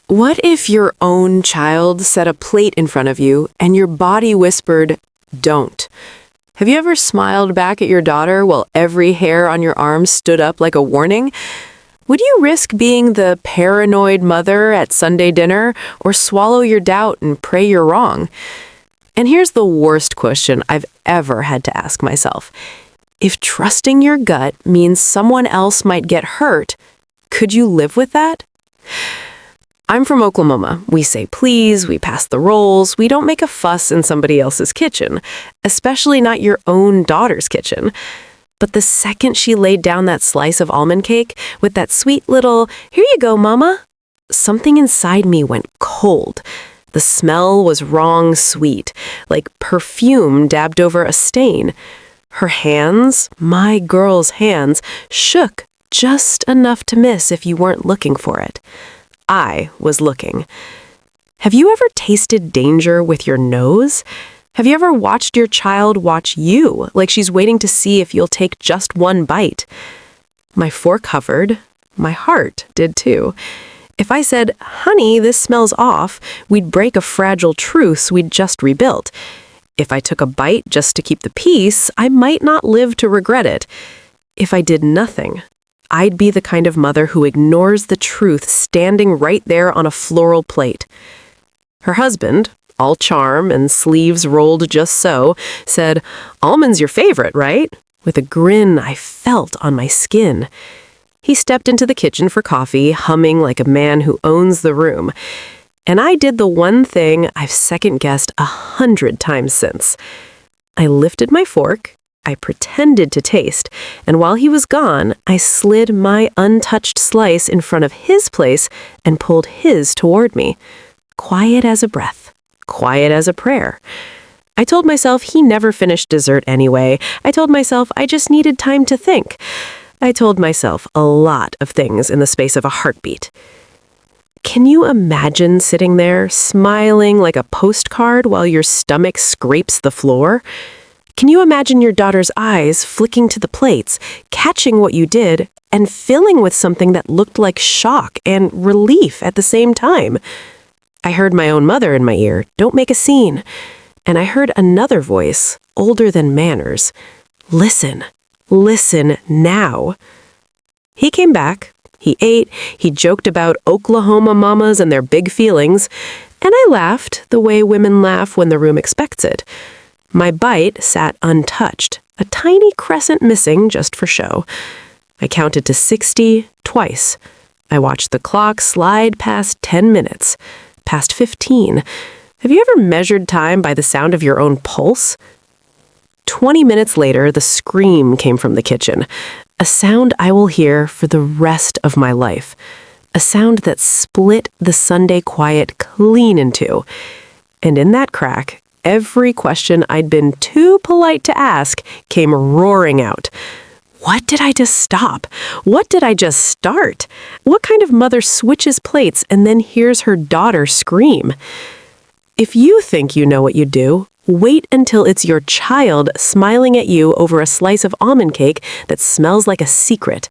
What if your own child set a plate in front of you and your body whispered, "Don't"? Have you ever smiled back at your daughter while every hair on your arm stood up like a warning? Would you risk being the paranoid mother at Sunday dinner or swallow your doubt and pray you're wrong? And here's the worst question I've ever had to ask myself. If trusting your gut means someone else might get hurt, could you live with that? I'm from Oklahoma. We say please, we pass the rolls, we don't make a fuss in somebody else's kitchen, especially not your own daughter's kitchen. But the second she laid down that slice of almond cake with that sweet little, "Here you go, Mama," something inside me went cold. The smell was wrong sweet, like perfume dabbed over a stain. Her hands, my girl's hands, shook just enough to miss if you weren't looking for it. I was looking. Have you ever tasted danger with your nose? Have you ever watched your child watch you, like she's waiting to see if you'll take just one bite? My fork hovered. My heart did too. If I said, "Honey, this smells off," we'd break a fragile truce we'd just rebuilt. If I took a bite just to keep the peace, I might not live to regret it. If I did nothing, I'd be the kind of mother who ignores the truth standing right there on a floral plate. Her husband, all charm and sleeves rolled just so, said, "Almond's your favorite, right?" with a grin I felt on my skin. He stepped into the kitchen for coffee, humming like a man who owns the room. And I did the one thing I've second-guessed 100 times since. I lifted my fork, I pretended to taste, and while he was gone, I slid my untouched slice in front of his place and pulled his toward me. Quiet as a breath, quiet as a prayer. I told myself he never finished dessert anyway. I told myself I just needed time to think. I told myself a lot of things in the space of a heartbeat. Can you imagine sitting there, smiling like a postcard while your stomach scrapes the floor? Can you imagine your daughter's eyes flicking to the plates, catching what you did, and filling with something that looked like shock and relief at the same time? I heard my own mother in my ear, "Don't make a scene." And I heard another voice, older than manners, "Listen, listen now." He came back. He ate, he joked about Oklahoma mamas and their big feelings, and I laughed the way women laugh when the room expects it. My bite sat untouched, a tiny crescent missing just for show. I counted to 60 twice. I watched the clock slide past 10 minutes, past 15. Have you ever measured time by the sound of your own pulse? 20 minutes later, the scream came from the kitchen, a sound I will hear for the rest of my life, a sound that split the Sunday quiet clean in two. And in that crack, every question I'd been too polite to ask came roaring out. What did I just stop? What did I just start? What kind of mother switches plates and then hears her daughter scream? If you think you know what you do, wait until it's your child smiling at you over a slice of almond cake that smells like a secret.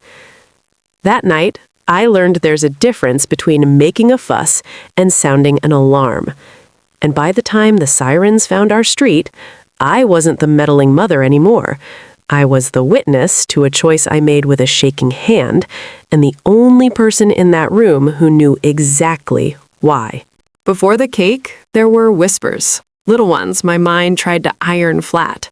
That night, I learned there's a difference between making a fuss and sounding an alarm. And by the time the sirens found our street, I wasn't the meddling mother anymore. I was the witness to a choice I made with a shaking hand, and the only person in that room who knew exactly why. Before the cake, there were whispers. Little ones my mind tried to iron flat.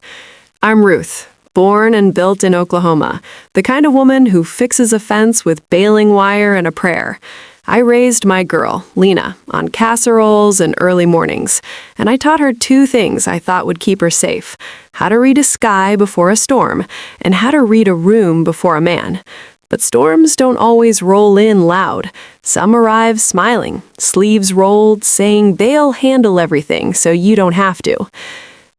I'm Ruth, born and built in Oklahoma, the kind of woman who fixes a fence with baling wire and a prayer. I raised my girl, Lena, on casseroles and early mornings, and I taught her two things I thought would keep her safe: how to read a sky before a storm, and how to read a room before a man. But storms don't always roll in loud. Some arrive smiling, sleeves rolled, saying they'll handle everything so you don't have to.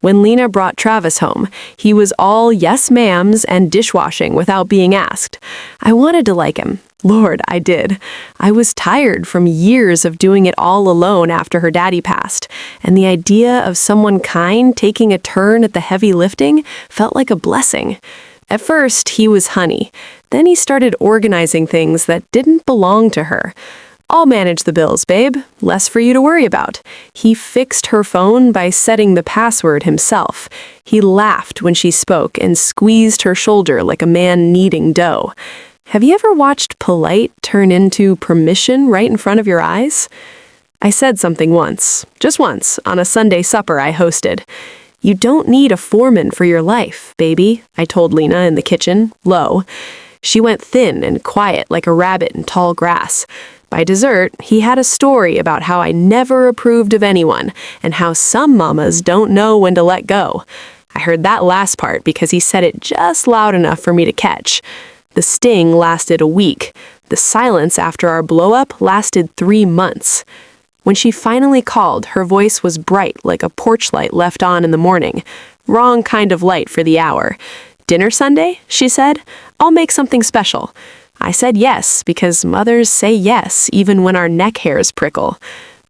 When Lena brought Travis home, he was all yes ma'ams and dishwashing without being asked. I wanted to like him. Lord, I did. I was tired from years of doing it all alone after her daddy passed, and the idea of someone kind taking a turn at the heavy lifting felt like a blessing. At first, he was honey. Then he started organizing things that didn't belong to her. I'll manage the bills, babe. Less for you to worry about. He fixed her phone by setting the password himself. He laughed when she spoke and squeezed her shoulder like a man kneading dough. Have you ever watched polite turn into permission right in front of your eyes? I said something once, just once, on a Sunday supper I hosted. You don't need a foreman for your life, baby, I told Lena in the kitchen, low. She went thin and quiet like a rabbit in tall grass. By dessert, he had a story about how I never approved of anyone and how some mamas don't know when to let go. I heard that last part because he said it just loud enough for me to catch. The sting lasted a week. The silence after our blow-up lasted 3 months. When she finally called, her voice was bright like a porch light left on in the morning. Wrong kind of light for the hour. Dinner Sunday? She said. I'll make something special. I said yes, because mothers say yes, even when our neck hairs prickle.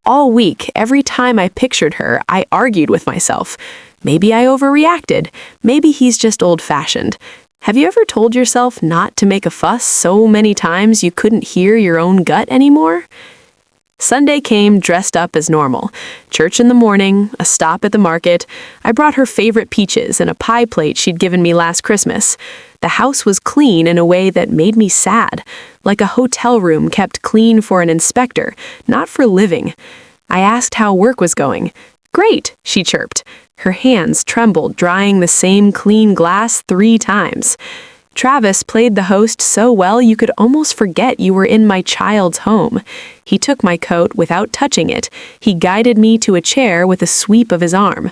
All week, every time I pictured her, I argued with myself. Maybe I overreacted. Maybe he's just old-fashioned. Have you ever told yourself not to make a fuss so many times you couldn't hear your own gut anymore? Sunday came dressed up as normal. Church in the morning, a stop at the market. I brought her favorite peaches and a pie plate she'd given me last Christmas. The house was clean in a way that made me sad, like a hotel room kept clean for an inspector, not for living. I asked how work was going. Great, she chirped. Her hands trembled, drying the same clean glass 3 times. Travis played the host so well you could almost forget you were in my child's home. He took my coat without touching it. He guided me to a chair with a sweep of his arm.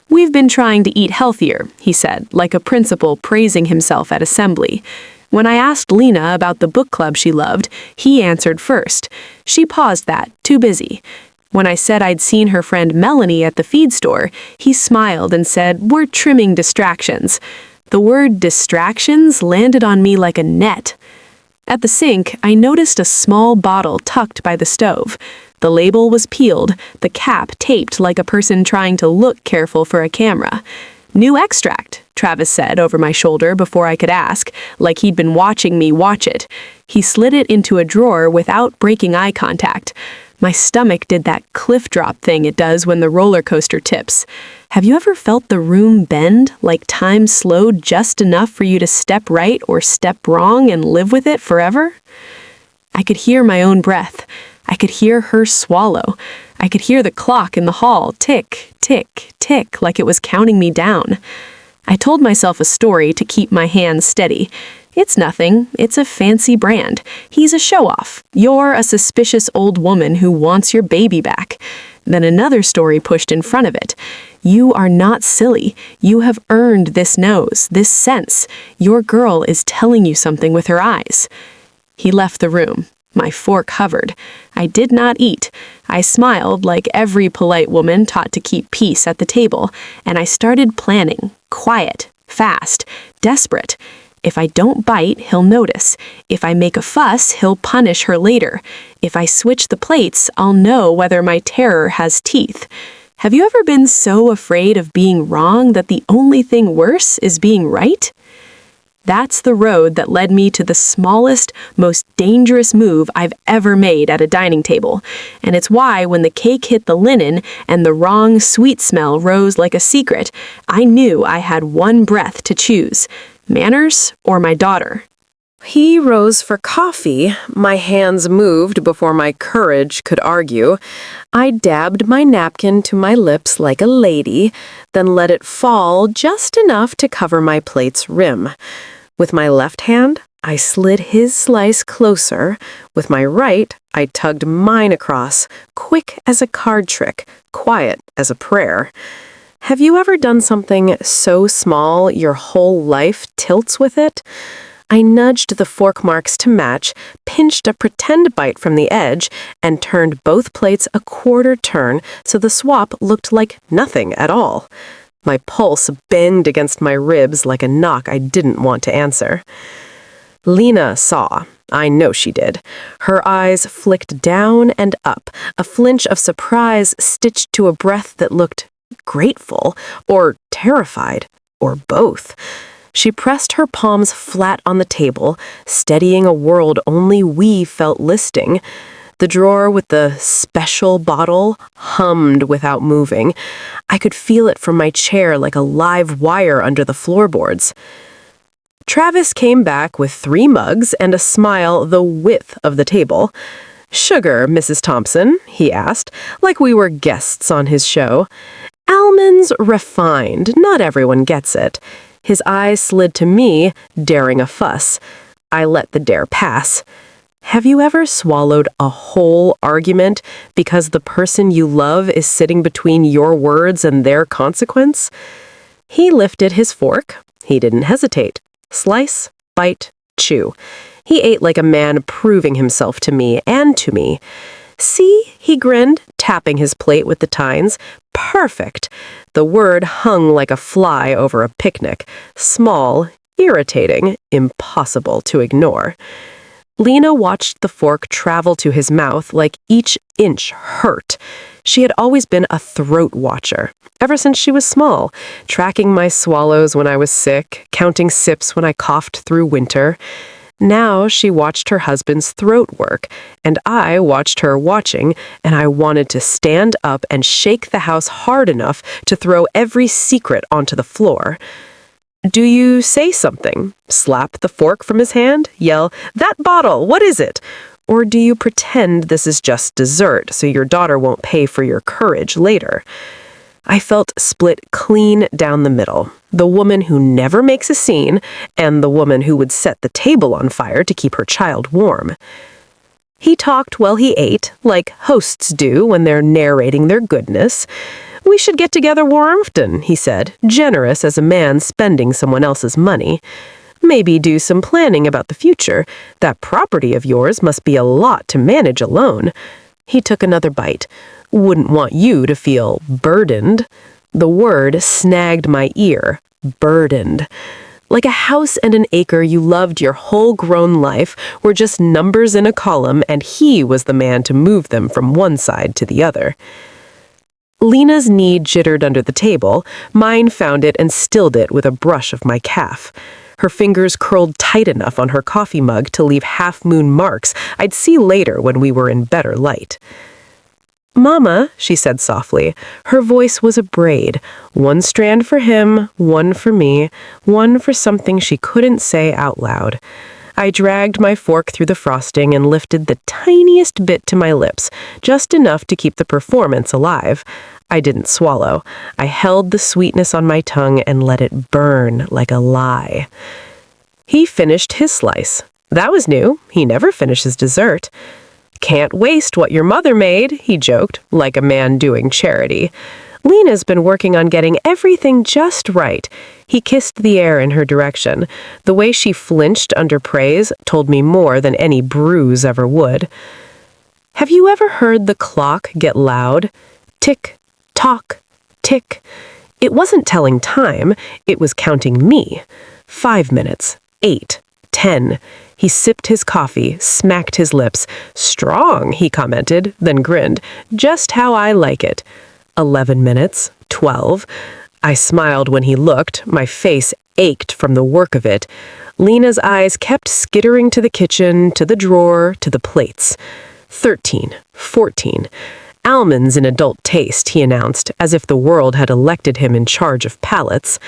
We've been trying to eat healthier, he said, like a principal praising himself at assembly. When I asked Lena about the book club she loved, he answered first. She paused that, too busy. When I said I'd seen her friend Melanie at the feed store, he smiled and said, "We're trimming distractions." The word distractions landed on me like a net. At the sink, I noticed a small bottle tucked by the stove. The label was peeled, the cap taped like a person trying to look careful for a camera. "New extract," Travis said over my shoulder before I could ask, like he'd been watching me watch it. He slid it into a drawer without breaking eye contact. My stomach did that cliff drop thing it does when the roller coaster tips. Have you ever felt the room bend, like time slowed just enough for you to step right or step wrong and live with it forever? I could hear my own breath. I could hear her swallow. I could hear the clock in the hall tick, tick, tick, like it was counting me down. I told myself a story to keep my hands steady. It's nothing. It's a fancy brand. He's a show-off. You're a suspicious old woman who wants your baby back. Then another story pushed in front of it. You are not silly. You have earned this nose, this sense. Your girl is telling you something with her eyes. He left the room. My fork hovered. I did not eat. I smiled like every polite woman taught to keep peace at the table, and I started planning, quiet, fast, desperate. If I don't bite, he'll notice. If I make a fuss, he'll punish her later. If I switch the plates, I'll know whether my terror has teeth. Have you ever been so afraid of being wrong that the only thing worse is being right? That's the road that led me to the smallest, most dangerous move I've ever made at a dining table. And it's why when the cake hit the linen and the wrong sweet smell rose like a secret, I knew I had one breath to choose. Manners or my daughter? He rose for coffee. My hands moved before my courage could argue. I dabbed my napkin to my lips like a lady, then let it fall just enough to cover my plate's rim. With my left hand, I slid his slice closer. With my right, I tugged mine across, quick as a card trick, quiet as a prayer. Have you ever done something so small your whole life tilts with it? I nudged the fork marks to match, pinched a pretend bite from the edge, and turned both plates a quarter turn so the swap looked like nothing at all. My pulse banged against my ribs like a knock I didn't want to answer. Lena saw. I know she did. Her eyes flicked down and up, a flinch of surprise stitched to a breath that looked grateful, or terrified, or both. She pressed her palms flat on the table, steadying a world only we felt listing. The drawer with the special bottle hummed without moving. I could feel it from my chair like a live wire under the floorboards. Travis came back with 3 mugs and a smile the width of the table. "Sugar, Mrs. Thompson?" he asked, like we were guests on his show. "Almond's refined, not everyone gets it." His eyes slid to me, daring a fuss. I let the dare pass. Have you ever swallowed a whole argument because the person you love is sitting between your words and their consequence? He lifted his fork. He didn't hesitate. Slice, bite, chew. He ate like a man proving himself to me and to me. "See," he grinned, tapping his plate with the tines. "Perfect." The word hung like a fly over a picnic. Small, irritating, impossible to ignore. Lena watched the fork travel to his mouth like each inch hurt. She had always been a throat watcher, ever since she was small, tracking my swallows when I was sick, counting sips when I coughed through winter. Now she watched her husband's throat work, and I watched her watching, and I wanted to stand up and shake the house hard enough to throw every secret onto the floor. "Do you say something? Slap the fork from his hand? Yell, 'That bottle, what is it?' Or do you pretend this is just dessert so your daughter won't pay for your courage later?" I felt split clean down the middle. The woman who never makes a scene, and the woman who would set the table on fire to keep her child warm. He talked while he ate, like hosts do when they're narrating their goodness. "We should get together more often," he said, generous as a man spending someone else's money. "Maybe do some planning about the future. That property of yours must be a lot to manage alone." He took another bite. "Wouldn't want you to feel burdened." The word snagged my ear. Burdened. Like a house and an acre you loved your whole grown life were just numbers in a column, and he was the man to move them from one side to the other. Lena's knee jittered under the table. Mine found it and stilled it with a brush of my calf. Her fingers curled tight enough on her coffee mug to leave half-moon marks I'd see later when we were in better light. "Mama," she said softly. Her voice was a braid. One strand for him, one for me, one for something she couldn't say out loud. I dragged my fork through the frosting and lifted the tiniest bit to my lips, just enough to keep the performance alive. I didn't swallow. I held the sweetness on my tongue and let it burn like a lie. He finished his slice. That was new. He never finishes dessert. "Can't waste what your mother made," he joked, like a man doing charity. "Lena's been working on getting everything just right." He kissed the air in her direction. The way she flinched under praise told me more than any bruise ever would. Have you ever heard the clock get loud? Tick, tock, tick. It wasn't telling time, it was counting me. 5 minutes, 8, 10. He sipped his coffee, smacked his lips. "Strong," he commented, then grinned. "Just how I like it." 11 minutes, 12. I smiled when he looked. My face ached from the work of it. Lena's eyes kept skittering to the kitchen, to the drawer, to the plates. 13, 14. "Almonds in adult taste," he announced, as if the world had elected him in charge of palates.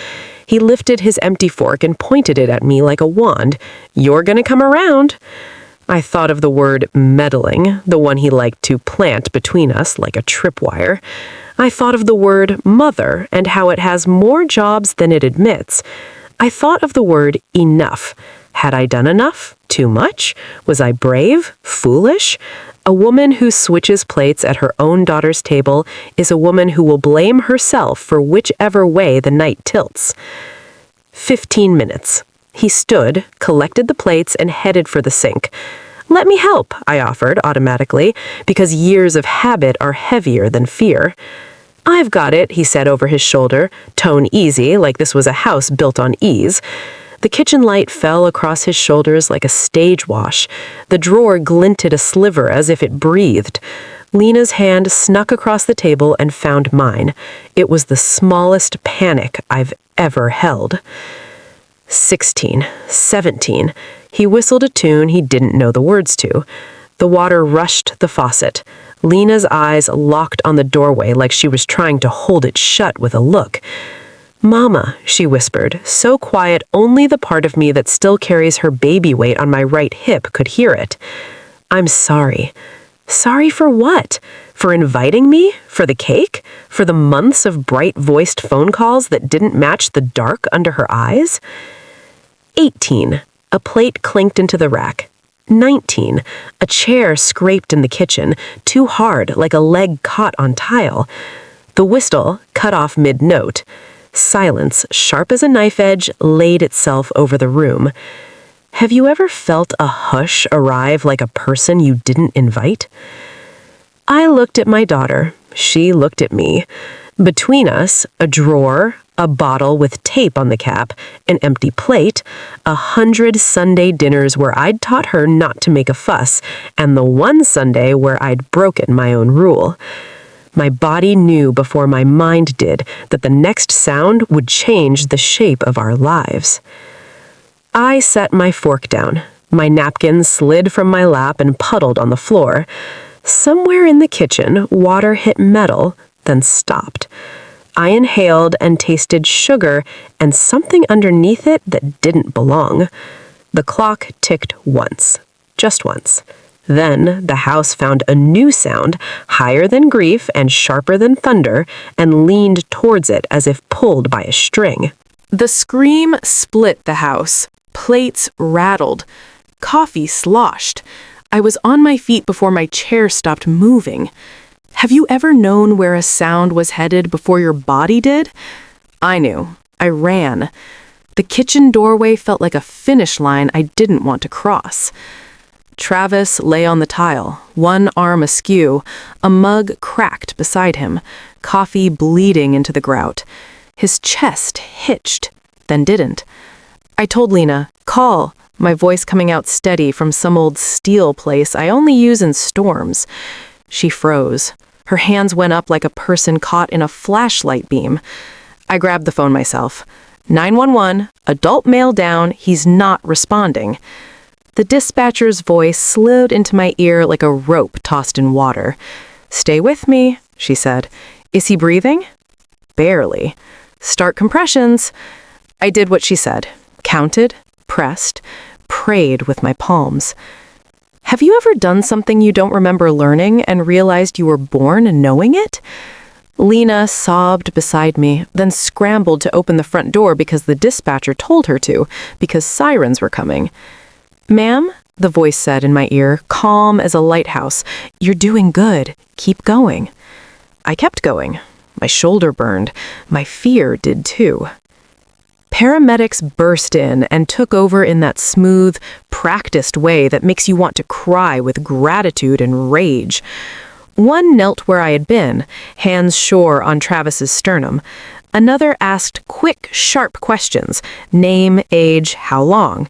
He lifted his empty fork and pointed it at me like a wand. "You're gonna come around." I thought of the word meddling, the one he liked to plant between us like a tripwire. I thought of the word mother and how it has more jobs than it admits. I thought of the word enough. Had I done enough? Too much? Was I brave? Foolish? A woman who switches plates at her own daughter's table is a woman who will blame herself for whichever way the night tilts. 15 minutes. He stood, collected the plates, and headed for the sink. "Let me help," I offered automatically, because years of habit are heavier than fear. "I've got it," he said over his shoulder, tone easy, like this was a house built on ease. The kitchen light fell across his shoulders like a stage wash. The drawer glinted a sliver as if it breathed. Lena's hand snuck across the table and found mine. It was the smallest panic I've ever held. 16, 17. He whistled a tune he didn't know the words to. The water rushed the faucet. Lena's eyes locked on the doorway like she was trying to hold it shut with a look. "Mama," she whispered, so quiet only the part of me that still carries her baby weight on my right hip could hear it. "I'm sorry." Sorry for what? For inviting me? For the cake? For the months of bright-voiced phone calls that didn't match the dark under her eyes? 18. A plate clinked into the rack. 19. A chair scraped in the kitchen, too hard, like a leg caught on tile. The whistle cut off mid-note. Silence, sharp as a knife edge, laid itself over the room. Have you ever felt a hush arrive like a person you didn't invite? I looked at my daughter. She looked at me. Between us, a drawer, a bottle with tape on the cap, an empty plate, 100 Sunday dinners where I'd taught her not to make a fuss, and the one Sunday where I'd broken my own rule. My body knew before my mind did that the next sound would change the shape of our lives. I set my fork down. My napkin slid from my lap and puddled on the floor. Somewhere in the kitchen, water hit metal, then stopped. I inhaled and tasted sugar and something underneath it that didn't belong. The clock ticked once, just once. Then the house found a new sound, higher than grief and sharper than thunder, and leaned towards it as if pulled by a string. The scream split the house. Plates rattled. Coffee sloshed. I was on my feet before my chair stopped moving. Have you ever known where a sound was headed before your body did? I knew. I ran. The kitchen doorway felt like a finish line I didn't want to cross. Travis lay on the tile, one arm askew, a mug cracked beside him, coffee bleeding into the grout. His chest hitched, then didn't. I told Lena, "Call," my voice coming out steady from some old steel place I only use in storms. She froze. Her hands went up like a person caught in a flashlight beam. I grabbed the phone myself. 911, adult male down, he's not responding. The dispatcher's voice slid into my ear like a rope tossed in water. "Stay with me," she said. "Is he breathing?" "Barely." "Start compressions." I did what she said. Counted, pressed, prayed with my palms. Have you ever done something you don't remember learning and realized you were born knowing it? Lena sobbed beside me, then scrambled to open the front door because the dispatcher told her to, because sirens were coming. "Ma'am," the voice said in my ear, calm as a lighthouse, "you're doing good. Keep going." I kept going. My shoulder burned. My fear did too. Paramedics burst in and took over in that smooth, practiced way that makes you want to cry with gratitude and rage. One knelt where I had been, hands sure on Travis's sternum. Another asked quick, sharp questions, name, age, how long.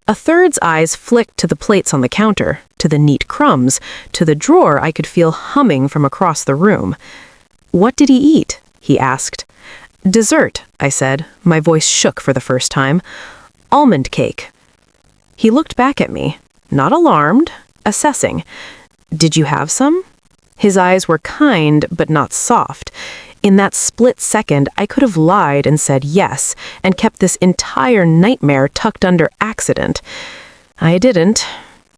A third's eyes flicked to the plates on the counter, to the neat crumbs, to the drawer I could feel humming from across the room. "What did he eat?" he asked. "Dessert," I said. My voice shook for the first time. "Almond cake." He looked back at me, not alarmed, assessing. "Did you have some?" His eyes were kind, but not soft. In that split second, I could have lied and said yes, and kept this entire nightmare tucked under accident. I didn't.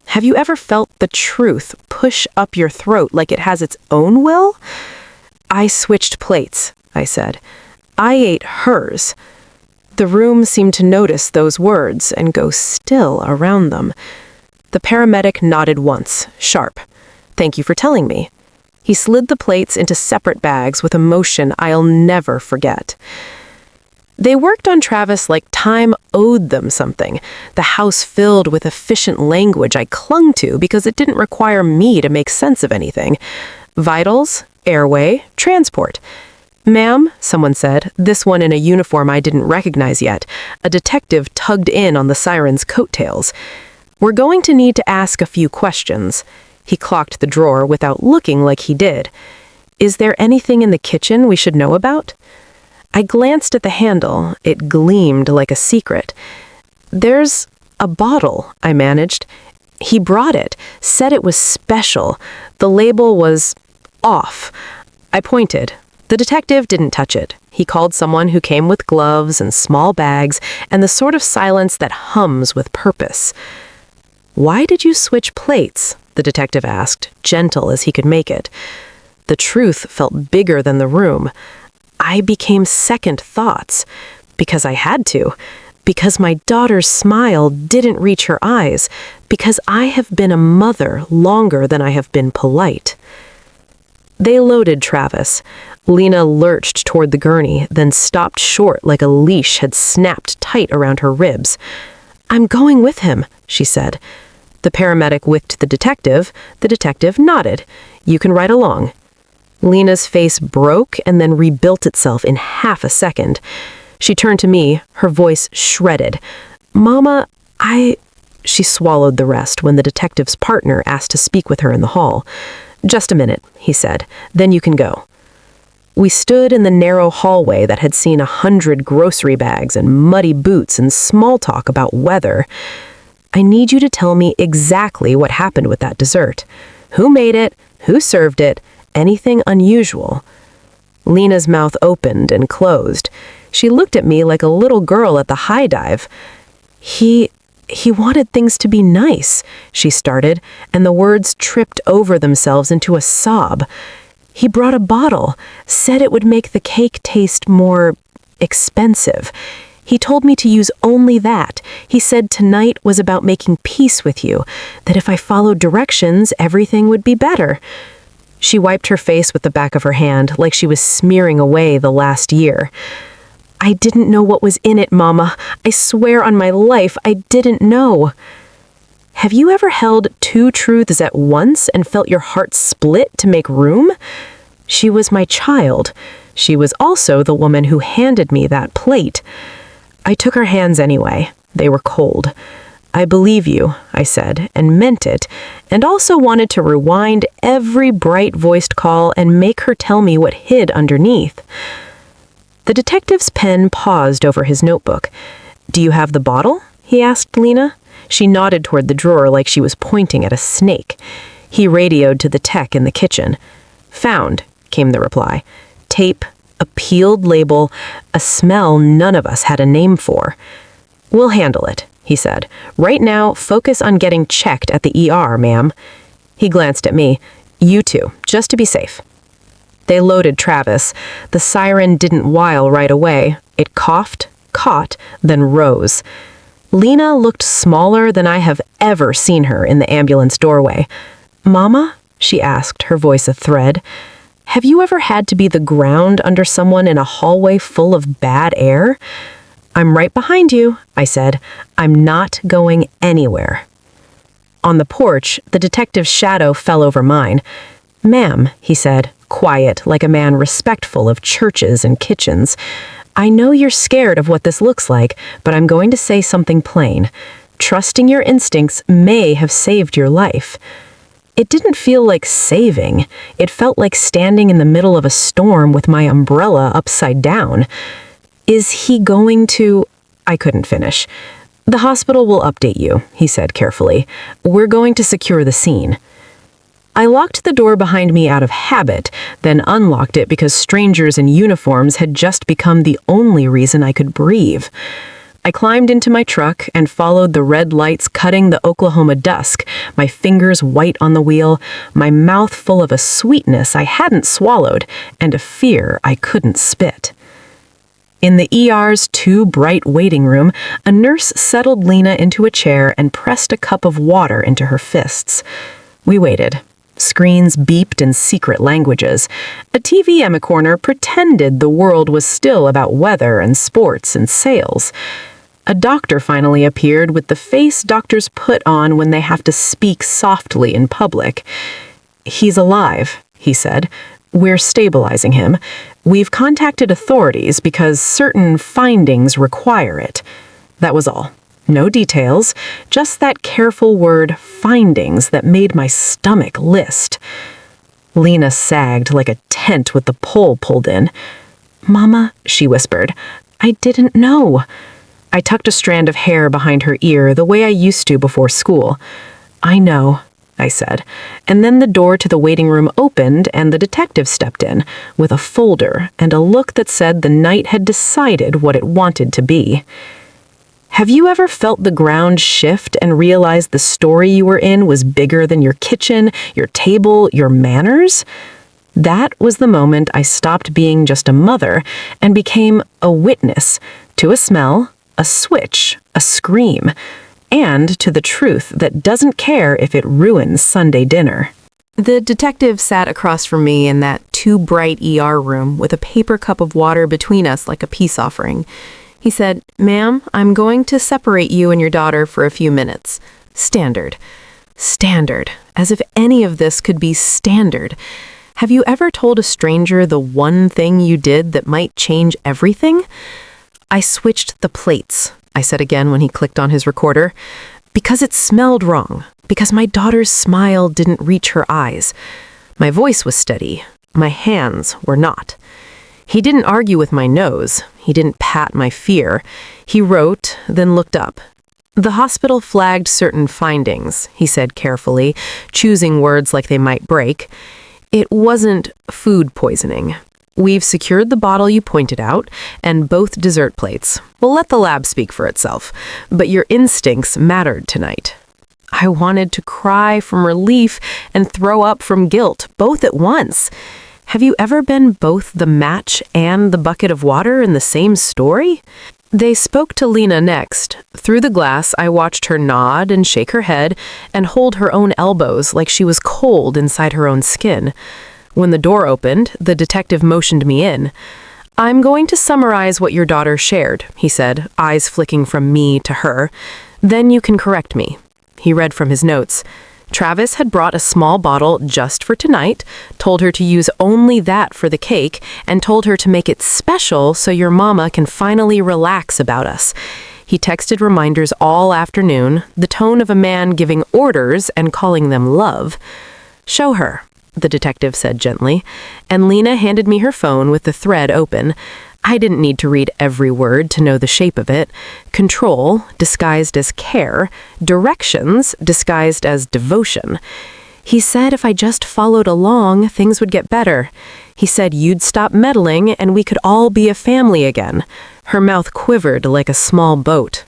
Have you ever felt the truth push up your throat like it has its own will? "I switched plates," I said. "I ate hers." The room seemed to notice those words and go still around them. The paramedic nodded once, sharp. "Thank you for telling me." He slid the plates into separate bags with a motion I'll never forget. They worked on Travis like time owed them something, the house filled with efficient language I clung to because it didn't require me to make sense of anything. Vitals, airway, transport. "Ma'am," someone said, this one in a uniform I didn't recognize yet. A detective tugged in on the siren's coattails. "We're going to need to ask a few questions." He clocked the drawer without looking like he did. "Is there anything in the kitchen we should know about?" I glanced at the handle. It gleamed like a secret. "There's a bottle," I managed. He brought it, said it was special. The label was off. I pointed. The detective didn't touch it. He called someone who came with gloves and small bags and the sort of silence that hums with purpose. "Why did you switch plates?" the detective asked, gentle as he could make it. The truth felt bigger than the room. I became second thoughts. Because I had to. Because my daughter's smile didn't reach her eyes. Because I have been a mother longer than I have been polite. They loaded Travis. Lena lurched toward the gurney, then stopped short like a leash had snapped tight around her ribs. "I'm going with him," she said. The paramedic winked the detective. The detective nodded. "You can ride along." Lena's face broke and then rebuilt itself in half a second. She turned to me, her voice shredded. "Mama, She swallowed the rest when the detective's partner asked to speak with her in the hall. "Just a minute," he said. "Then you can go." We stood in the narrow hallway that had seen 100 grocery bags and muddy boots and small talk about weather. "I need you to tell me exactly what happened with that dessert. Who made it? Who served it? Anything unusual?" Lena's mouth opened and closed. She looked at me like a little girl at the high dive. He wanted things to be nice," she started, and the words tripped over themselves into a sob. "He brought a bottle, said it would make the cake taste more expensive. He told me to use only that. He said tonight was about making peace with you, that if I followed directions, everything would be better." She wiped her face with the back of her hand, like she was smearing away the last year. "I didn't know what was in it, Mama. I swear on my life, I didn't know." Have you ever held two truths at once and felt your heart split to make room? She was my child. She was also the woman who handed me that plate. I took her hands anyway. They were cold. "I believe you," I said, and meant it, and also wanted to rewind every bright-voiced call and make her tell me what hid underneath. The detective's pen paused over his notebook. "Do you have the bottle?" he asked Lena. She nodded toward the drawer like she was pointing at a snake. He radioed to the tech in the kitchen. "Found," came the reply. "Tape, a peeled label, a smell none of us had a name for." "We'll handle it," he said. "Right now, focus on getting checked at the ER, ma'am." He glanced at me. "You too, just to be safe." They loaded Travis. The siren didn't while right away. It coughed, caught, then rose. Lena looked smaller than I have ever seen her in the ambulance doorway. "Mama?" she asked, her voice a thread. "Have you ever had to be the ground under someone in a hallway full of bad air?" "I'm right behind you," I said. "I'm not going anywhere." On the porch, the detective's shadow fell over mine. "Ma'am," he said, quiet like a man respectful of churches and kitchens, "I know you're scared of what this looks like, but I'm going to say something plain. Trusting your instincts may have saved your life." It didn't feel like saving. It felt like standing in the middle of a storm with my umbrella upside down. "Is he going to—" I couldn't finish. "The hospital will update you," he said carefully. "We're going to secure the scene." I locked the door behind me out of habit, then unlocked it because strangers in uniforms had just become the only reason I could breathe. I climbed into my truck and followed the red lights cutting the Oklahoma dusk, my fingers white on the wheel, my mouth full of a sweetness I hadn't swallowed, and a fear I couldn't spit. In the ER's too bright waiting room, a nurse settled Lena into a chair and pressed a cup of water into her fists. We waited. Screens beeped in secret languages. A TV in a corner pretended the world was still about weather and sports and sales. A doctor finally appeared with the face doctors put on when they have to speak softly in public. "He's alive," he said. "We're stabilizing him. We've contacted authorities because certain findings require it." That was all. No details, just that careful word, findings, that made my stomach list. Lena sagged like a tent with the pole pulled in. "Mama," she whispered, "I didn't know." I tucked a strand of hair behind her ear the way I used to before school. I know, I said, and then the door to the waiting room opened and the detective stepped in with a folder and a look that said the night had decided what it wanted to be. Have you ever felt the ground shift and realized the story you were in was bigger than your kitchen, your table, your manners? That was the moment I stopped being just a mother and became a witness to a smell, a switch, a scream, and to the truth that doesn't care if it ruins Sunday dinner. The detective sat across from me in that too bright ER room with a paper cup of water between us like a peace offering. He said, "Ma'am, I'm going to separate you and your daughter for a few minutes. Standard. Standard. As if any of this could be standard. Have you ever told a stranger the one thing you did that might change everything?" "I switched the plates," I said again when he clicked on his recorder. "Because it smelled wrong. Because my daughter's smile didn't reach her eyes. My voice was steady. My hands were not." He didn't argue with my nose. He didn't pat my fear. He wrote, then looked up. "The hospital flagged certain findings," he said carefully, choosing words like they might break. "It wasn't food poisoning. We've secured the bottle you pointed out, and both dessert plates. We'll let the lab speak for itself. But your instincts mattered tonight." I wanted to cry from relief and throw up from guilt, both at once. Have you ever been both the match and the bucket of water in the same story? They spoke to Lena next. Through the glass, I watched her nod and shake her head and hold her own elbows like she was cold inside her own skin. When the door opened, the detective motioned me in. "I'm going to summarize what your daughter shared," he said, eyes flicking from me to her. "Then you can correct me." He read from his notes. Travis had brought a small bottle just for tonight, told her to use only that for the cake, and told her to make it special so your mama can finally relax about us. He texted reminders all afternoon, the tone of a man giving orders and calling them love. "Show her," the detective said gently, and Lena handed me her phone with the thread open. I didn't need to read every word to know the shape of it. Control, disguised as care. Directions, disguised as devotion. He said if I just followed along, things would get better. He said you'd stop meddling and we could all be a family again. Her mouth quivered like a small boat.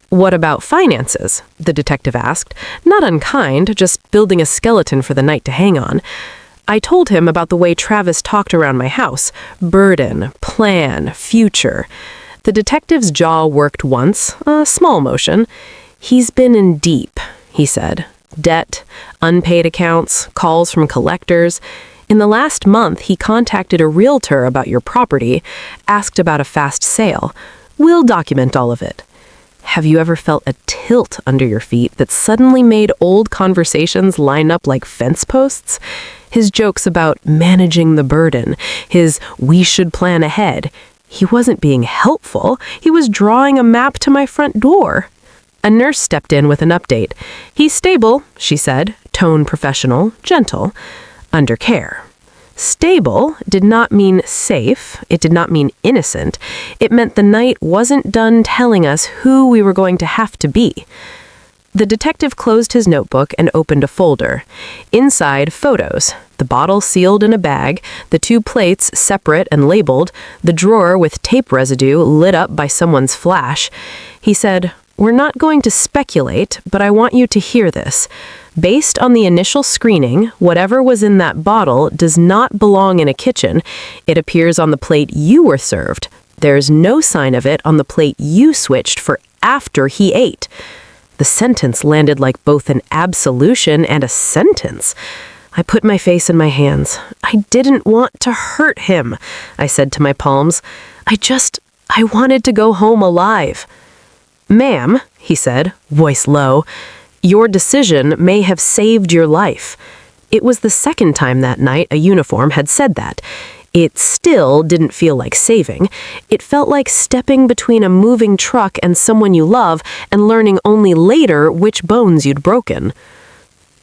"What about finances?" the detective asked. Not unkind, just building a skeleton for the night to hang on. I told him about the way Travis talked around my house. Burden, plan, future. The detective's jaw worked once, a small motion. "He's been in deep," he said. "Debt, unpaid accounts, calls from collectors. In the last month, he contacted a realtor about your property, asked about a fast sale. We'll document all of it." Have you ever felt a tilt under your feet that suddenly made old conversations line up like fence posts? His jokes about managing the burden, his "we should plan ahead." He wasn't being helpful. He was drawing a map to my front door. A nurse stepped in with an update. "He's stable," she said, tone professional, gentle, under care. Stable did not mean safe. It did not mean innocent. It meant the night wasn't done telling us who we were going to have to be. The detective closed his notebook and opened a folder. Inside, photos. The bottle sealed in a bag, the 2 plates separate and labeled, the drawer with tape residue lit up by someone's flash. He said, "We're not going to speculate, but I want you to hear this. Based on the initial screening, whatever was in that bottle does not belong in a kitchen. It appears on the plate you were served. There's no sign of it on the plate you switched for after he ate." The sentence landed like both an absolution and a sentence. I put my face in my hands. "I didn't want to hurt him," I said to my palms. I wanted to go home alive." "Ma'am," he said, voice low, "your decision may have saved your life." It was the second time that night a uniform had said that. It still didn't feel like saving. It felt like stepping between a moving truck and someone you love and learning only later which bones you'd broken.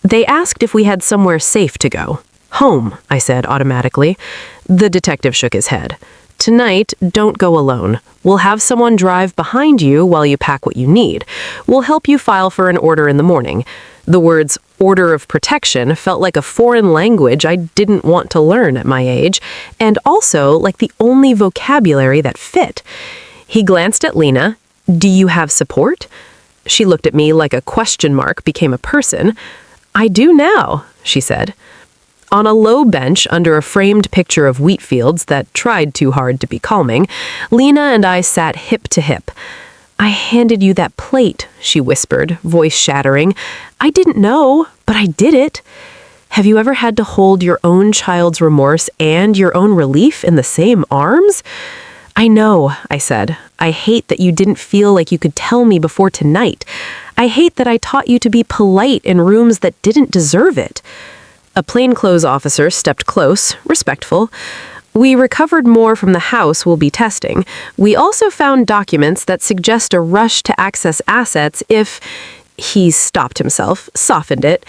They asked if we had somewhere safe to go. "Home," I said automatically. The detective shook his head. "Tonight, don't go alone. We'll have someone drive behind you while you pack what you need. We'll help you file for an order in the morning. The words order of protection felt like a foreign language I didn't want to learn at my age, and also like the only vocabulary that fit. He glanced at Lena. Do you have support? She looked at me like a question mark became a person. I do now, she said. On a low bench under a framed picture of wheat fields that tried too hard to be calming, Lena and I sat hip to hip. I handed you that plate, she whispered, voice shattering. I didn't know, but I did it. Have you ever had to hold your own child's remorse and your own relief in the same arms? I know, I said. I hate that you didn't feel like you could tell me before tonight. I hate that I taught you to be polite in rooms that didn't deserve it. A plainclothes officer stepped close, respectful. We recovered more from the house we'll be testing. We also found documents that suggest a rush to access assets if... He stopped himself, softened it.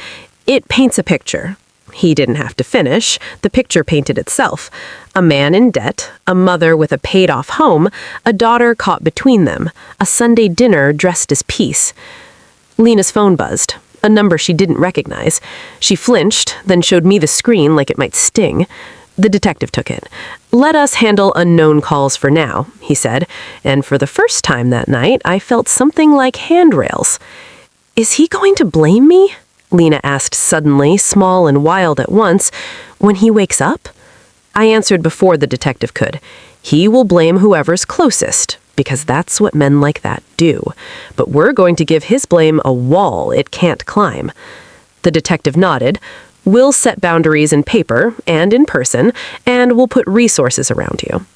It paints a picture. He didn't have to finish. The picture painted itself. A man in debt, a mother with a paid-off home, a daughter caught between them, a Sunday dinner dressed as peace. Lena's phone buzzed, a number she didn't recognize. She flinched, then showed me the screen like it might sting. The detective took it. Let us handle unknown calls for now, he said, and for the first time that night, I felt something like handrails. Is he going to blame me? Lena asked suddenly, small and wild at once. When he wakes up? I answered before the detective could. He will blame whoever's closest, because that's what men like that do. But we're going to give his blame a wall it can't climb. The detective nodded. We'll set boundaries in paper and in person, and we'll put resources around you.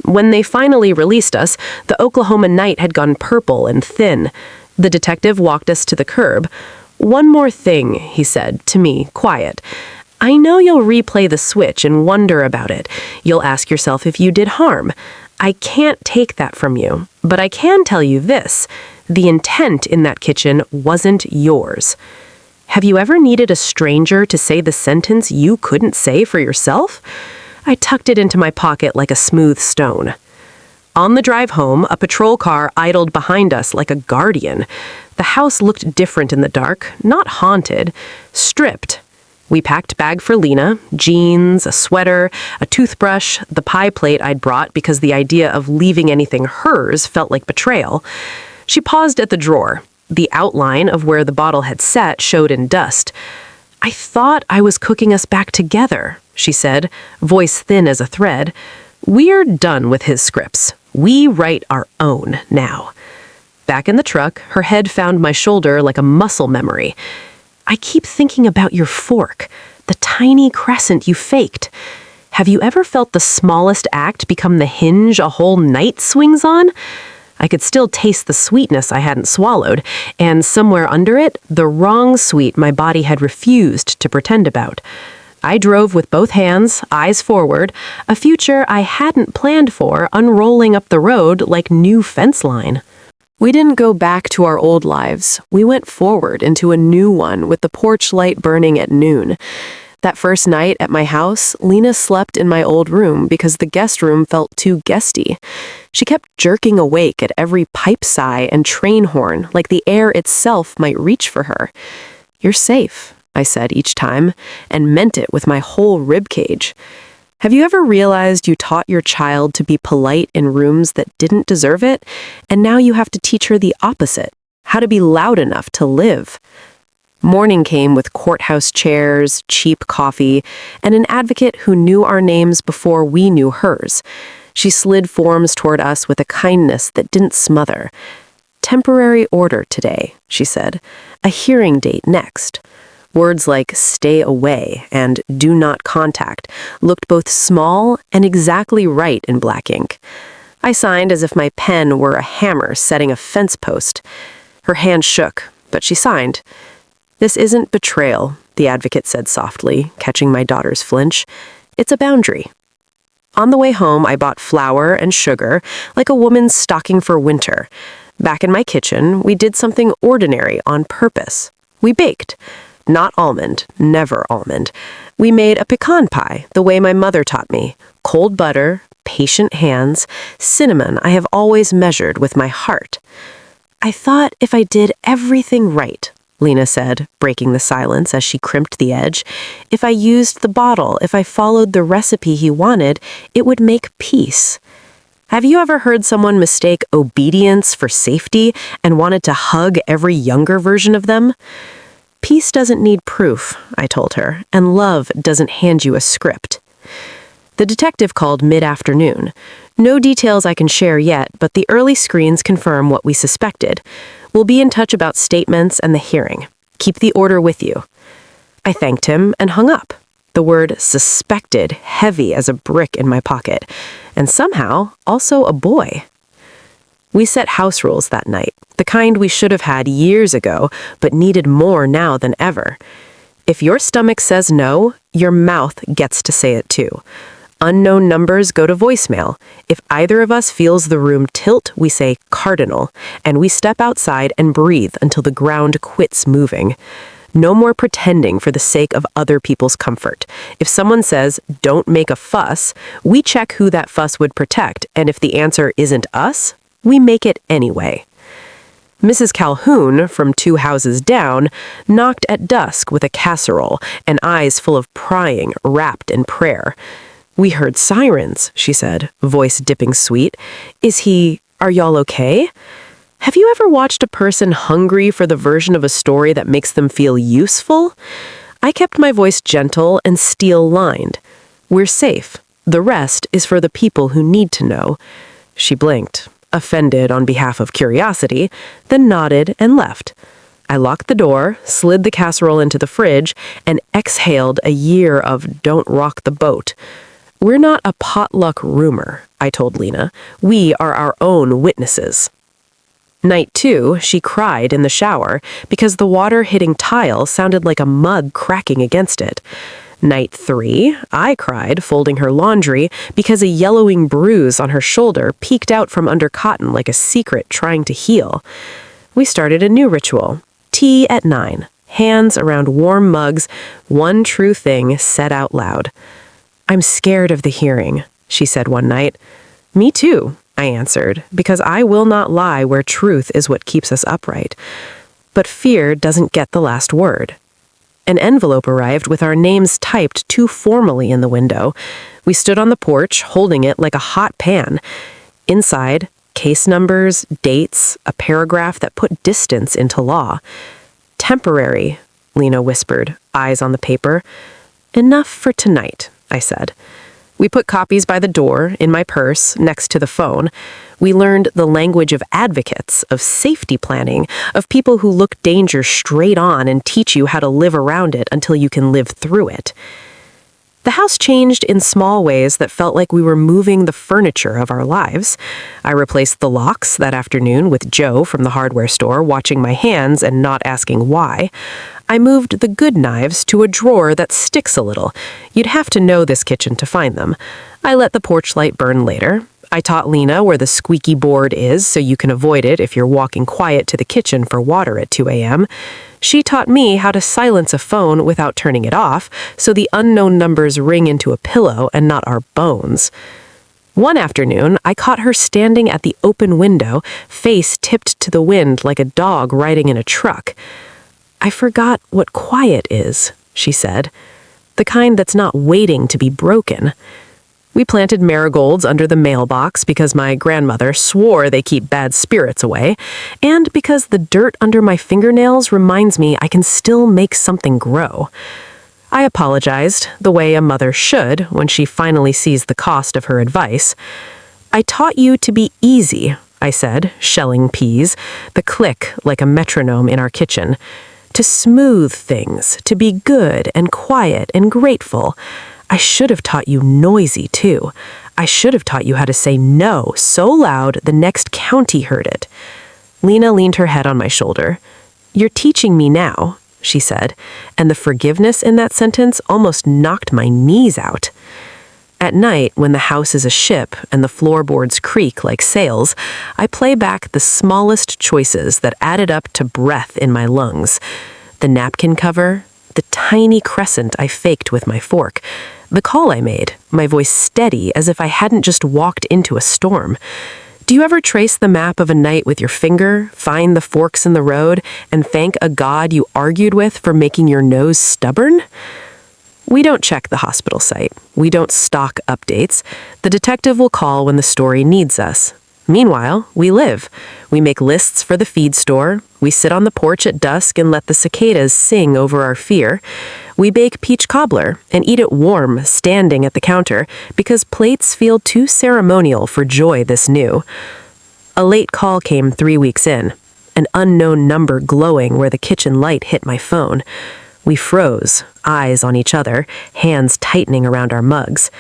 When they finally released us, the Oklahoma night had gone purple and thin. The detective walked us to the curb. One more thing, he said, to me, quiet. I know you'll replay the switch and wonder about it. You'll ask yourself if you did harm. I can't take that from you, but I can tell you this. The intent in that kitchen wasn't yours. Have you ever needed a stranger to say the sentence you couldn't say for yourself? I tucked it into my pocket like a smooth stone. On the drive home, a patrol car idled behind us like a guardian. The house looked different in the dark, not haunted, stripped. We packed bag for Lena, jeans, a sweater, a toothbrush, the pie plate I'd brought because the idea of leaving anything hers felt like betrayal. She paused at the drawer. The outline of where the bottle had sat showed in dust. I thought I was cooking us back together, she said, voice thin as a thread. We're done with his scripts. We write our own now. Back in the truck, her head found my shoulder like a muscle memory. I keep thinking about your fork, the tiny crescent you faked. Have you ever felt the smallest act become the hinge a whole night swings on? I could still taste the sweetness I hadn't swallowed, and somewhere under it, the wrong sweet my body had refused to pretend about. I drove with both hands, eyes forward, a future I hadn't planned for unrolling up the road like new fence line. We didn't go back to our old lives. We went forward into a new one with the porch light burning at noon. That first night at my house, Lena slept in my old room because the guest room felt too guesty. She kept jerking awake at every pipe sigh and train horn like the air itself might reach for her. You're safe, I said each time, and meant it with my whole ribcage. Have you ever realized you taught your child to be polite in rooms that didn't deserve it, and now you have to teach her the opposite, how to be loud enough to live? Morning came with courthouse chairs, cheap coffee, and an advocate who knew our names before we knew hers. She slid forms toward us with a kindness that didn't smother. Temporary order today, she said. A hearing date next. Words like stay away and do not contact looked both small and exactly right in black ink. I signed as if my pen were a hammer setting a fence post. Her hand shook, but she signed. This isn't betrayal, the advocate said softly, catching my daughter's flinch. It's a boundary. On the way home, I bought flour and sugar, like a woman's stocking for winter. Back in my kitchen, we did something ordinary on purpose. We baked. Not almond, never almond. We made a pecan pie, the way my mother taught me. Cold butter, patient hands, cinnamon I have always measured with my heart. I thought if I did everything right, Lena said, breaking the silence as she crimped the edge. If I used the bottle, if I followed the recipe he wanted, it would make peace. Have you ever heard someone mistake obedience for safety and wanted to hug every younger version of them? Peace doesn't need proof, I told her, and love doesn't hand you a script. The detective called mid-afternoon. No details I can share yet, but the early screens confirm what we suspected. We'll be in touch about statements and the hearing. Keep the order with you. I thanked him and hung up, the word suspected heavy as a brick in my pocket, and somehow also a boy. We set house rules that night, the kind we should have had years ago, but needed more now than ever. If your stomach says no, your mouth gets to say it too. Unknown numbers go to voicemail. If either of us feels the room tilt, we say cardinal, and we step outside and breathe until the ground quits moving. No more pretending for the sake of other people's comfort. If someone says, don't make a fuss, we check who that fuss would protect, and if the answer isn't us, we make it anyway. Mrs. Calhoun, from 2 houses down, knocked at dusk with a casserole and eyes full of prying, wrapped in prayer. We heard sirens, she said, voice dipping sweet. Are y'all okay? Have you ever watched a person hungry for the version of a story that makes them feel useful? I kept my voice gentle and steel-lined. We're safe. The rest is for the people who need to know. She blinked, offended on behalf of curiosity, then nodded and left. I locked the door, slid the casserole into the fridge, and exhaled a year of don't rock the boat. We're not a potluck rumor, I told Lena. We are our own witnesses. Night 2, she cried in the shower because the water hitting tile sounded like a mug cracking against it. Night 3, I cried, folding her laundry, because a yellowing bruise on her shoulder peeked out from under cotton like a secret trying to heal. We started a new ritual. Tea at 9, hands around warm mugs, one true thing said out loud. I'm scared of the hearing, she said one night. Me too, I answered, because I will not lie where truth is what keeps us upright. But fear doesn't get the last word. An envelope arrived with our names typed too formally in the window. We stood on the porch, holding it like a hot pan. Inside, case numbers, dates, a paragraph that put distance into law. Temporary, Lena whispered, eyes on the paper. Enough for tonight, I said. We put copies by the door, in my purse, next to the phone. We learned the language of advocates, of safety planning, of people who look danger straight on and teach you how to live around it until you can live through it. The house changed in small ways that felt like we were moving the furniture of our lives. I replaced the locks that afternoon with Joe from the hardware store watching my hands and not asking why. I moved the good knives to a drawer that sticks a little. You'd have to know this kitchen to find them. I let the porch light burn later. I taught Lena where the squeaky board is so you can avoid it if you're walking quiet to the kitchen for water at 2 a.m. She taught me how to silence a phone without turning it off so the unknown numbers ring into a pillow and not our bones. One afternoon, I caught her standing at the open window, face tipped to the wind like a dog riding in a truck. I forgot what quiet is, she said. The kind that's not waiting to be broken. We planted marigolds under the mailbox because my grandmother swore they keep bad spirits away, and because the dirt under my fingernails reminds me I can still make something grow. I apologized, the way a mother should when she finally sees the cost of her advice. I taught you to be easy, I said, shelling peas, the click like a metronome in our kitchen. To smooth things, to be good and quiet and grateful. I should have taught you noisy, too. I should have taught you how to say no so loud the next county heard it. Lena leaned her head on my shoulder. You're teaching me now, she said, and the forgiveness in that sentence almost knocked my knees out. At night, when the house is a ship and the floorboards creak like sails, I play back the smallest choices that added up to breath in my lungs. The napkin cover, the tiny crescent I faked with my fork, the call I made, my voice steady as if I hadn't just walked into a storm. Do you ever trace the map of a night with your finger, find the forks in the road, and thank a god you argued with for making your nose stubborn? We don't check the hospital site. We don't stalk updates. The detective will call when the story needs us. Meanwhile, we live. We make lists for the feed store. We sit on the porch at dusk and let the cicadas sing over our fear. We bake peach cobbler and eat it warm, standing at the counter, because plates feel too ceremonial for joy this new. A late call came 3 weeks in, an unknown number glowing where the kitchen light hit my phone. We froze, eyes on each other, hands tightening around our mugs.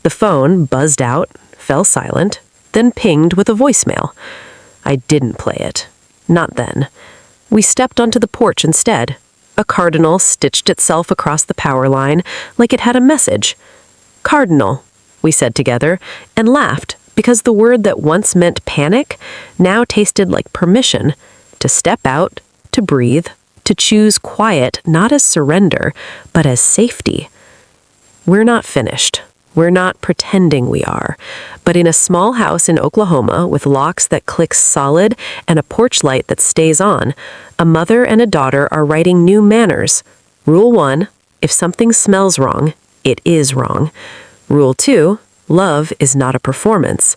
The phone buzzed out, fell silent, then pinged with a voicemail. I didn't play it. Not then. We stepped onto the porch instead. A cardinal stitched itself across the power line like it had a message. "Cardinal," we said together, and laughed because the word that once meant panic now tasted like permission to step out, to breathe, to choose quiet not as surrender, but as safety. We're not finished. We're not pretending we are. But in a small house in Oklahoma with locks that click solid and a porch light that stays on, a mother and a daughter are writing new manners. Rule 1, if something smells wrong, it is wrong. Rule 2, love is not a performance.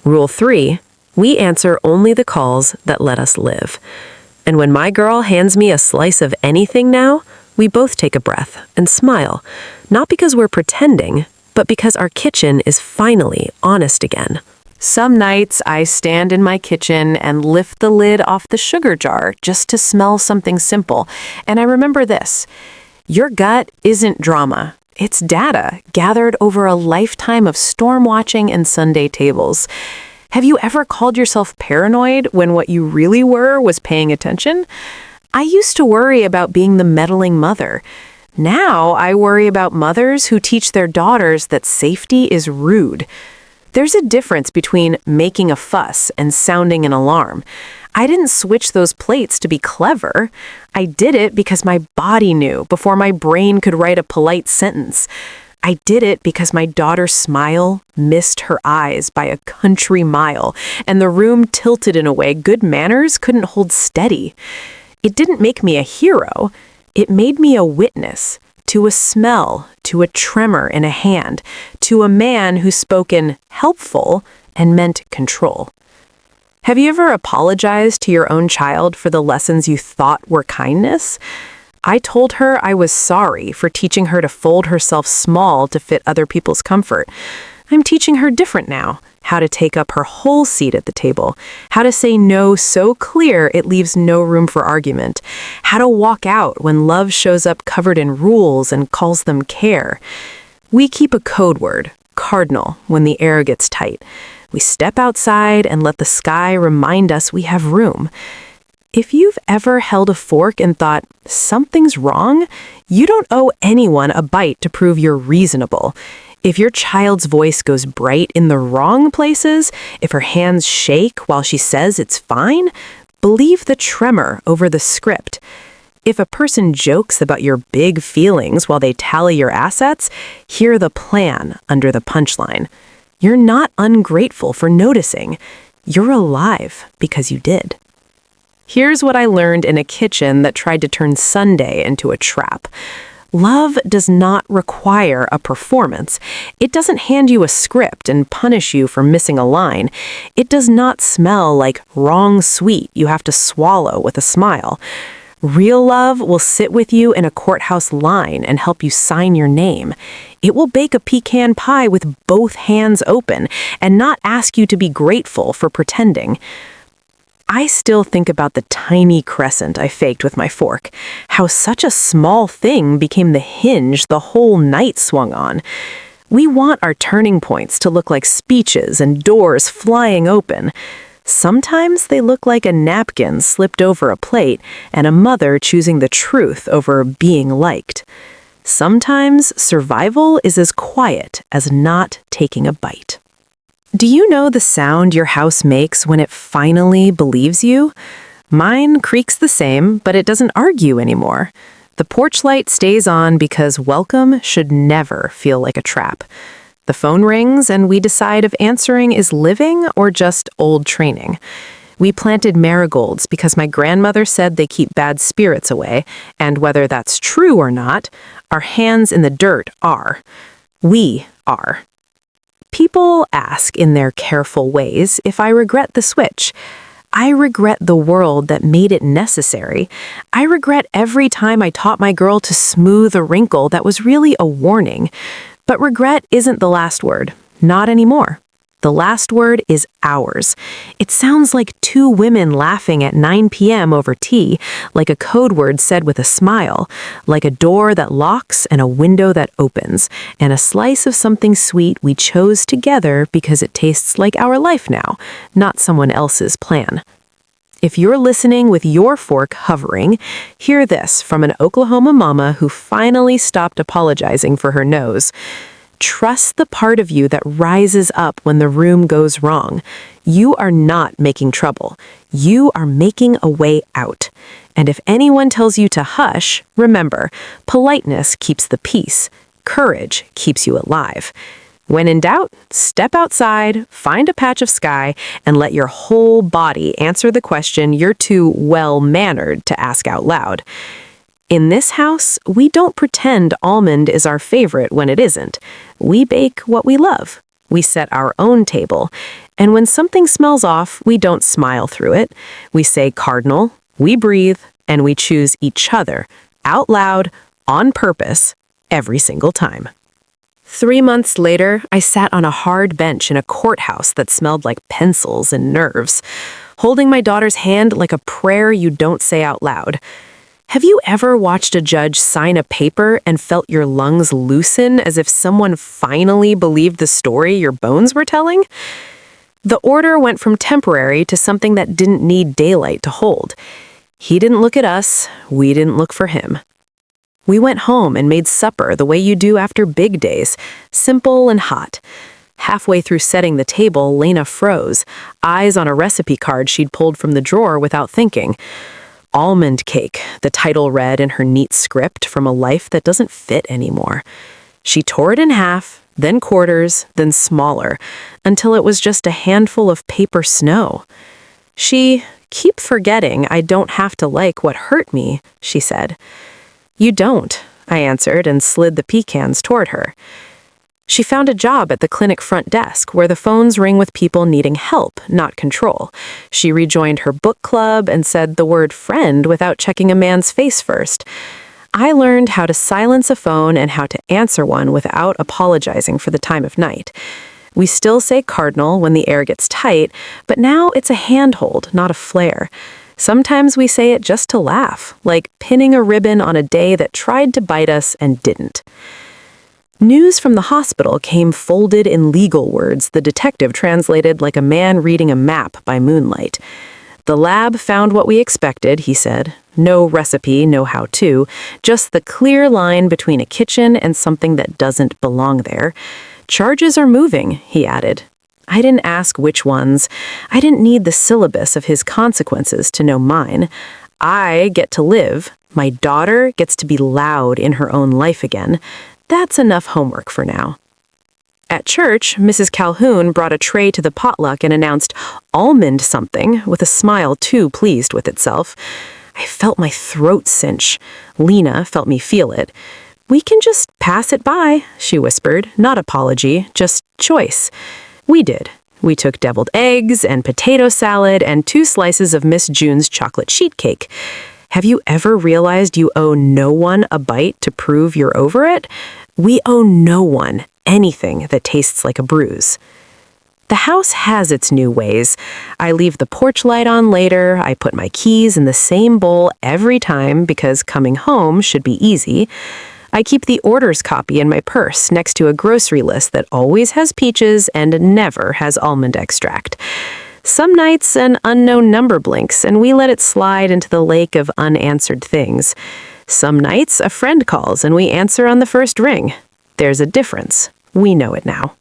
Rule 3, we answer only the calls that let us live. And when my girl hands me a slice of anything now, we both take a breath and smile, not because we're pretending, but because our kitchen is finally honest again. Some nights I stand in my kitchen and lift the lid off the sugar jar just to smell something simple. And I remember this: your gut isn't drama. It's data gathered over a lifetime of storm watching and Sunday tables. Have you ever called yourself paranoid when what you really were was paying attention? I used to worry about being the meddling mother. Now I worry about mothers who teach their daughters that safety is rude. There's a difference between making a fuss and sounding an alarm. I didn't switch those plates to be clever. I did it because my body knew before my brain could write a polite sentence. I did it because my daughter's smile missed her eyes by a country mile, and the room tilted in a way good manners couldn't hold steady. It didn't make me a hero. It made me a witness to a smell, to a tremor in a hand, to a man who spoke in helpful and meant control. Have you ever apologized to your own child for the lessons you thought were kindness? I told her I was sorry for teaching her to fold herself small to fit other people's comfort. I'm teaching her different now, how to take up her whole seat at the table, how to say no so clear it leaves no room for argument, how to walk out when love shows up covered in rules and calls them care. We keep a code word, cardinal, when the air gets tight. We step outside and let the sky remind us we have room. If you've ever held a fork and thought, something's wrong, you don't owe anyone a bite to prove you're reasonable. If your child's voice goes bright in the wrong places, if her hands shake while she says it's fine, believe the tremor over the script. If a person jokes about your big feelings while they tally your assets, hear the plan under the punchline. You're not ungrateful for noticing. You're alive because you did. Here's what I learned in a kitchen that tried to turn Sunday into a trap. Love does not require a performance. It doesn't hand you a script and punish you for missing a line. It does not smell like wrong sweet you have to swallow with a smile. Real love will sit with you in a courthouse line and help you sign your name. It will bake a pecan pie with both hands open and not ask you to be grateful for pretending. I still think about the tiny crescent I faked with my fork, how such a small thing became the hinge the whole night swung on. We want our turning points to look like speeches and doors flying open. Sometimes they look like a napkin slipped over a plate and a mother choosing the truth over being liked. Sometimes survival is as quiet as not taking a bite. Do you know the sound your house makes when it finally believes you? Mine creaks the same, but it doesn't argue anymore. The porch light stays on because welcome should never feel like a trap. The phone rings and we decide if answering is living or just old training. We planted marigolds because my grandmother said they keep bad spirits away, and whether that's true or not, our hands in the dirt are. We are. People ask in their careful ways if I regret the switch. I regret the world that made it necessary. I regret every time I taught my girl to smooth a wrinkle that was really a warning. But regret isn't the last word. Not anymore. The last word is ours. It sounds like two women laughing at 9 p.m. over tea, like a code word said with a smile, like a door that locks and a window that opens, and a slice of something sweet we chose together because it tastes like our life now, not someone else's plan. If you're listening with your fork hovering, hear this from an Oklahoma mama who finally stopped apologizing for her nose. Trust the part of you that rises up when the room goes wrong. You are not making trouble. You are making a way out. And if anyone tells you to hush, remember, politeness keeps the peace. Courage keeps you alive. When in doubt, step outside, find a patch of sky, and let your whole body answer the question you're too well-mannered to ask out loud. In this house, we don't pretend almond is our favorite when it isn't. We bake what we love. We set our own table. And when something smells off, we don't smile through it. We say cardinal, we breathe, and we choose each other, out loud, on purpose, every single time. 3 months later, I sat on a hard bench in a courthouse that smelled like pencils and nerves, holding my daughter's hand like a prayer you don't say out loud. Have you ever watched a judge sign a paper and felt your lungs loosen as if someone finally believed the story your bones were telling? The order went from temporary to something that didn't need daylight to hold. He didn't look at us, we didn't look for him. We went home and made supper the way you do after big days, simple and hot. Halfway through setting the table, Lena froze, eyes on a recipe card she'd pulled from the drawer without thinking. Almond cake, the title read in her neat script from a life that doesn't fit anymore. She tore it in half, then quarters, then smaller, until it was just a handful of paper snow. Keep forgetting I don't have to like what hurt me, she said. You don't, I answered and slid the pecans toward her. She found a job at the clinic front desk where the phones ring with people needing help, not control. She rejoined her book club and said the word friend without checking a man's face first. I learned how to silence a phone and how to answer one without apologizing for the time of night. We still say cardinal when the air gets tight, but now it's a handhold, not a flare. Sometimes we say it just to laugh, like pinning a ribbon on a day that tried to bite us and didn't. News from the hospital came folded in legal words the detective translated like a man reading a map by moonlight. The lab found what we expected, he said. No recipe, no how-to, just the clear line between a kitchen and something that doesn't belong there. Charges are moving, he added. I didn't ask which ones. I didn't need the syllabus of his consequences to know mine. I get to live. My daughter gets to be loud in her own life again. That's enough homework for now. At church, Mrs. Calhoun brought a tray to the potluck and announced almond something with a smile too pleased with itself. I felt my throat cinch. Lena felt me feel it. We can just pass it by, she whispered. Not apology, just choice. We did. We took deviled eggs and potato salad and 2 slices of Miss June's chocolate sheet cake. Have you ever realized you owe no one a bite to prove you're over it? We owe no one anything that tastes like a bruise. The house has its new ways. I leave the porch light on later. I put my keys in the same bowl every time because coming home should be easy. I keep the orders copy in my purse next to a grocery list that always has peaches and never has almond extract. Some nights an unknown number blinks and we let it slide into the lake of unanswered things. Some nights a friend calls and we answer on the first ring. There's a difference. We know it now.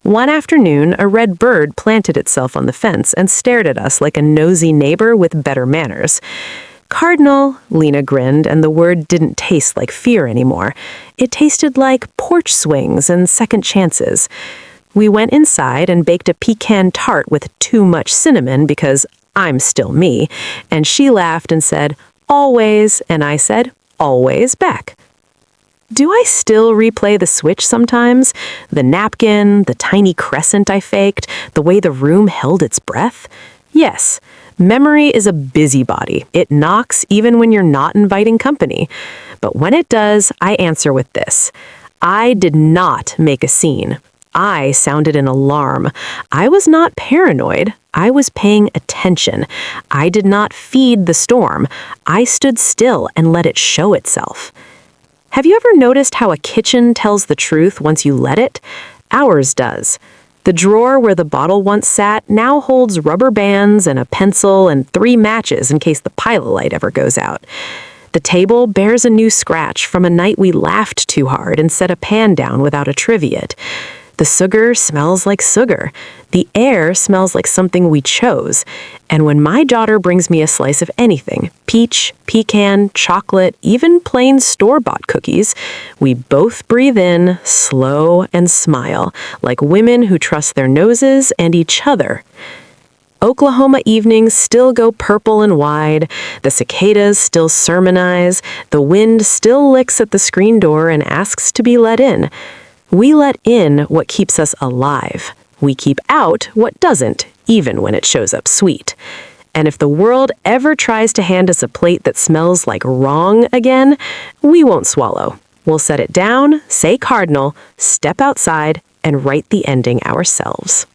One afternoon, a red bird planted itself on the fence and stared at us like a nosy neighbor with better manners. Cardinal, Lena grinned, and the word didn't taste like fear anymore. It tasted like porch swings and second chances. We went inside and baked a pecan tart with too much cinnamon because I'm still me, and she laughed and said, "Always," and I said, "Always" back. Do I still replay the switch sometimes? The napkin, the tiny crescent I faked, the way the room held its breath? Yes, memory is a busybody. It knocks even when you're not inviting company. But when it does, I answer with this. I did not make a scene. I sounded an alarm. I was not paranoid. I was paying attention. I did not feed the storm. I stood still and let it show itself. Have you ever noticed how a kitchen tells the truth once you let it? Ours does. The drawer where the bottle once sat now holds rubber bands and a pencil and 3 matches in case the pilot light ever goes out. The table bears a new scratch from a night we laughed too hard and set a pan down without a triviate. The sugar smells like sugar. The air smells like something we chose. And when my daughter brings me a slice of anything, peach, pecan, chocolate, even plain store-bought cookies, we both breathe in, slow, and smile, like women who trust their noses and each other. Oklahoma evenings still go purple and wide, the cicadas still sermonize, the wind still licks at the screen door and asks to be let in. We let in what keeps us alive. We keep out what doesn't, even when it shows up sweet. And if the world ever tries to hand us a plate that smells like wrong again, we won't swallow. We'll set it down, say cardinal, step outside, and write the ending ourselves.